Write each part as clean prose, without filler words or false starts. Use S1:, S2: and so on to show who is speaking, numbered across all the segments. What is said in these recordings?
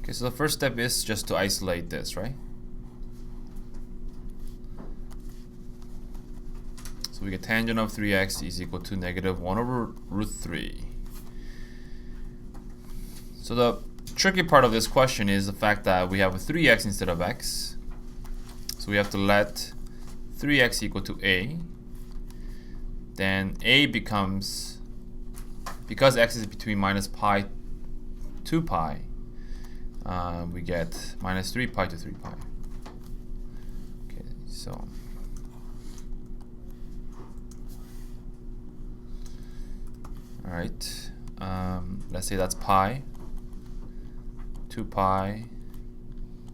S1: Okay, so the first step is just to isolate this, right? So we get tangent of 3x is equal to negative 1 over root 3. So the tricky part of this question is the fact that we have a 3x instead of x. So we have to let 3x equal to a. Then a becomes, because x is between minus pi to pi, we get minus 3 pi to 3 pi. Okay, so alright, let's say that's pi, 2 pi,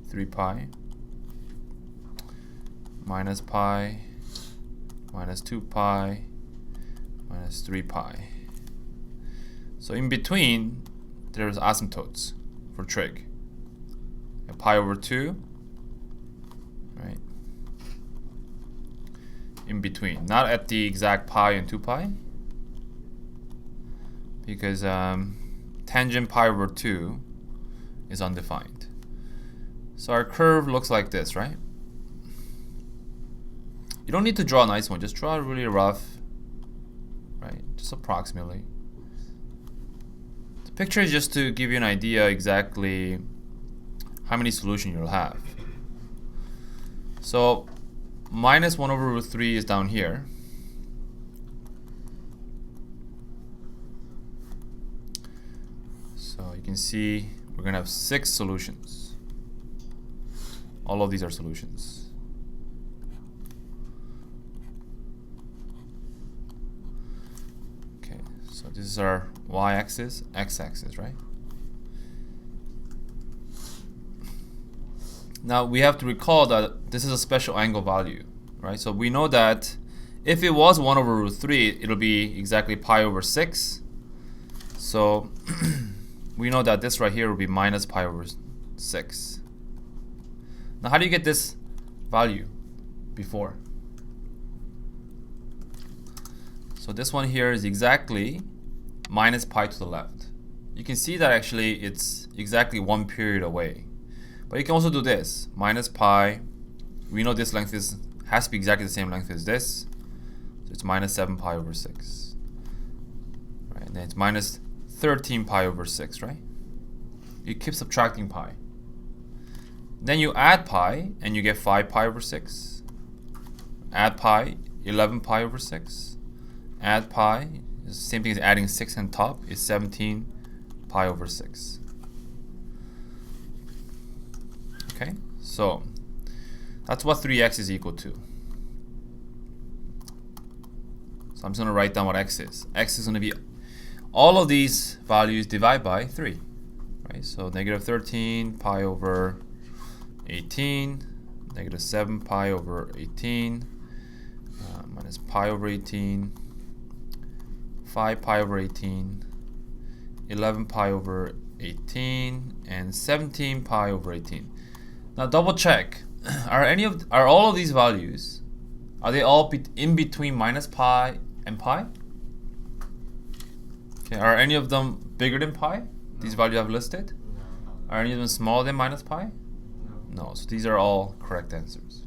S1: 3 pi, minus pi, minus 2 pi, minus 3 pi. So in between, there's asymptotes for trig. Pi over 2, right? In between, not at the exact pi and 2 pi, because tangent pi over 2 is undefined. So our curve looks like this, right? You don't need to draw a nice one, just draw a really rough, right? Just approximately. The picture is just to give you an idea exactly how many solutions you'll have. So minus 1 over root 3 is down here. So you can see we're going to have 6 solutions. All of these are solutions. Okay, so this is our y-axis, x-axis, right? Now we have to recall that this is a special angle value, right? So we know that if it was 1 over root 3, it'll be exactly pi over 6. So we know that this right here will be minus pi over 6. Now how do you get this value before? So this one here is exactly minus pi to the left. You can see that actually it's exactly 1 period away. But you can also do this, minus pi. We know this length has to be exactly the same length as this. So it's minus 7 pi over 6. Right, and then it's minus 13 pi over 6, right? You keep subtracting pi. Then you add pi, and you get 5 pi over 6. Add pi, 11 pi over 6. Add pi, is the same thing as adding 6 on top, is 17 pi over 6. Okay, so that's what 3x is equal to. So I'm just going to write down what x is. X is going to be all of these values divided by 3. Right? So negative 13 pi over 18, negative 7 pi over 18, minus pi over 18, 5 pi over 18, 11 pi over 18, and 17 pi over 18. Now double check. Are all of these values, are they all in between minus pi and pi? Okay, are any of them bigger than pi? No. These values I've listed?
S2: No.
S1: Are any of them smaller than minus pi?
S2: No.
S1: No. So these are all correct answers.